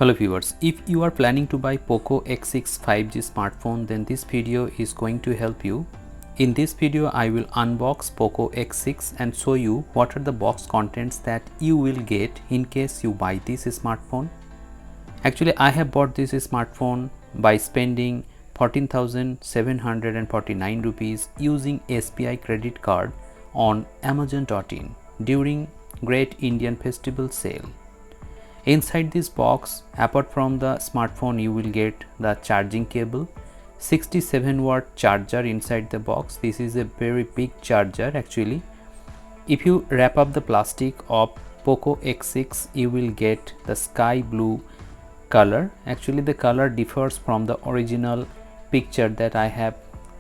Hello viewers, if you are planning to buy Poco X6 5G smartphone, then this video is going to help you. In this video I will unbox Poco X6 and show you what are the box contents that you will get in case you buy this smartphone. Actually I have bought this smartphone by spending 14,749 rupees using SBI credit card on Amazon.in during Great Indian Festival sale. Inside this box, apart from the smartphone, you will get the charging cable, 67-watt charger inside the box. This is a very big charger actually. If you wrap up the plastic of Poco X6, you will get the sky blue color. Actually the color differs from the original picture that I have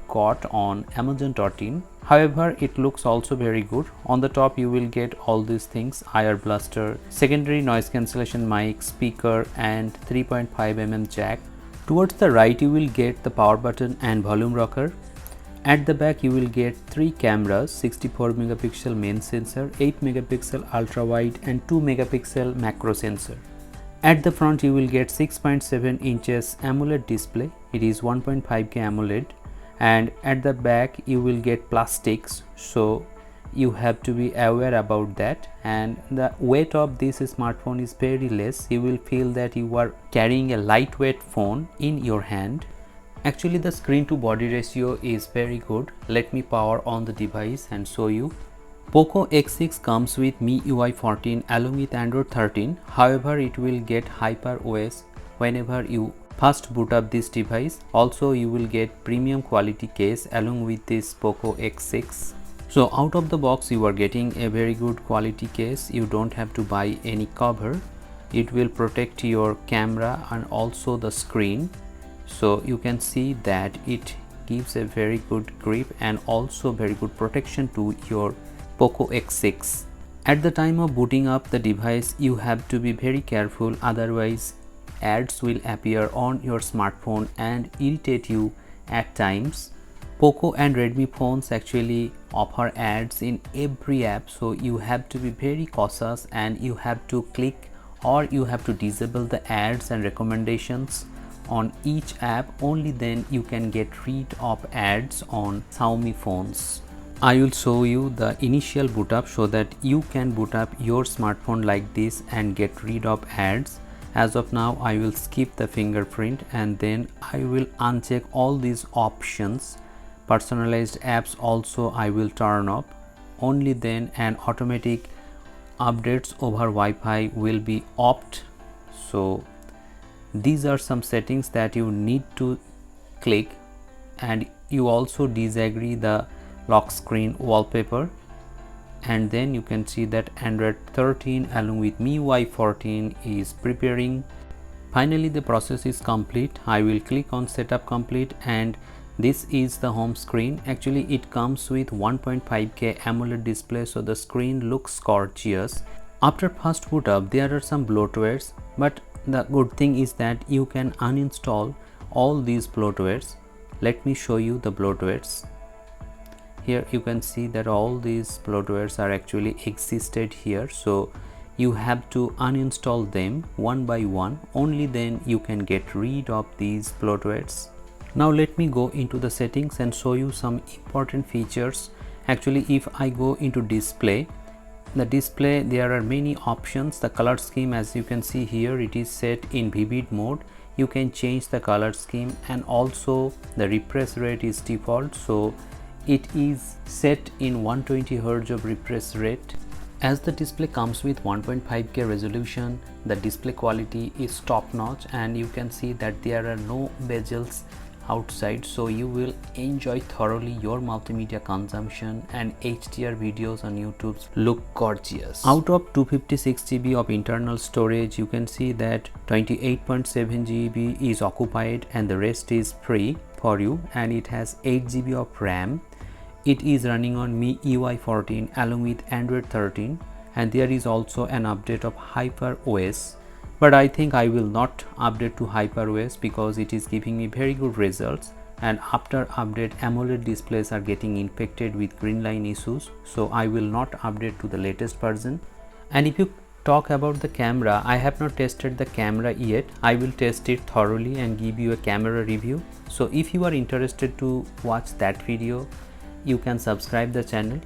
got on Amazon.in. However, it looks also very good. On the top you will get all these things: IR blaster, secondary noise cancellation mic, speaker and 3.5mm jack. Towards the right you will get the power button and volume rocker. At the back you will get 3 cameras, 64 megapixel main sensor, 8 megapixel ultra wide and 2 megapixel macro sensor. At the front you will get 6.7 inches AMOLED display. It is 1.5K AMOLED. And at the back you will get plastics, so you have to be aware about that. And the weight of this smartphone is very less. You will feel that you are carrying a lightweight phone in your hand. Actually the screen to body ratio is very good. Let me power on the device and show you. Poco X6 comes with MIUI 14 along with Android 13. However, it will get HyperOS whenever you first boot up this device. Also you will get premium quality case along with this Poco X6. So out of the box you are getting a very good quality case. You don't have to buy any cover. It will protect your camera and also the screen. So you can see that it gives a very good grip and also very good protection to your Poco X6. At the time of booting up the device you have to be very careful, otherwise ads will appear on your smartphone and irritate you at times. Poco and Redmi phones actually offer ads in every app, so you have to be very cautious and you have to click or you have to disable the ads and recommendations on each app. Only then you can get rid of ads on Xiaomi phones. I will show you the initial boot up so that you can boot up your smartphone like this and get rid of ads. As of now I will skip the fingerprint and then I will uncheck all these options. Personalized apps also I will turn off. Only then an automatic updates over Wi-Fi will be opted. So these are some settings that you need to click, and you also disagree the lock screen wallpaper. And then you can see that Android 13 along with MIUI 14 is preparing. Finally the process is complete. I will click on setup complete and this is the home screen. Actually it comes with 1.5K AMOLED display, so the screen looks gorgeous. After first boot up there are some bloatwares, but the good thing is that you can uninstall all these bloatwares. Let me show you the bloatwares. Here you can see that all these bloatwares are actually existed here, so you have to uninstall them one by one. Only then you can get rid of these bloatwares. Now let me go into the settings and show you some important features. Actually if I go into display, the display there are many options. The color scheme, as you can see here, it is set in vivid mode. You can change the color scheme, and also the refresh rate is default, so it is set in 120 Hz of refresh rate. As the display comes with 1.5K resolution, the display quality is top notch, and you can see that there are no bezels outside, so you will enjoy thoroughly your multimedia consumption, and HDR videos on YouTube look gorgeous. Out of 256 GB of internal storage, you can see that 28.7 GB is occupied and the rest is free for you, and it has 8 GB of RAM. It is running on MIUI 14 along with Android 13, and there is also an update of HyperOS. But I think I will not update to HyperOS because it is giving me very good results, and after update AMOLED displays are getting infected with green line issues, so I will not update to the latest version. And if you talk about the camera, I have not tested the camera yet. I will test it thoroughly and give you a camera review. So if you are interested to watch that video, you can subscribe the channel.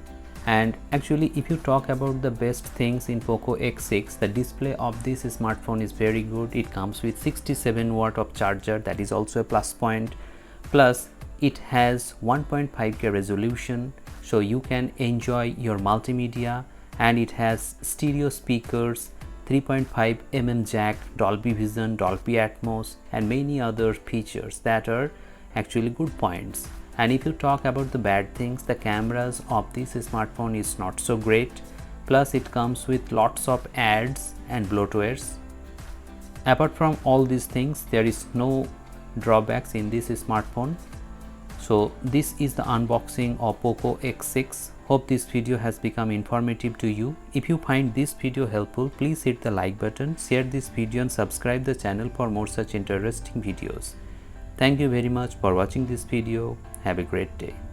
And actually, if you talk about the best things in Poco X6, the display of this smartphone is very good. It comes with 67 watt of charger, that is also a plus point. Plus it has 1.5K resolution, so you can enjoy your multimedia, and it has stereo speakers, 3.5 mm jack, Dolby Vision, Dolby Atmos, and many other features that are actually good points. And if you talk about the bad things, the cameras of this smartphone is not so great. Plus it comes with lots of ads and bloatwares. Apart from all these things, there is no drawbacks in this smartphone. So this is the unboxing of Poco X6. Hope this video has become informative to you. If you find this video helpful, please hit the like button, share this video and subscribe the channel for more such interesting videos. Thank you very much for watching this video. Have a great day.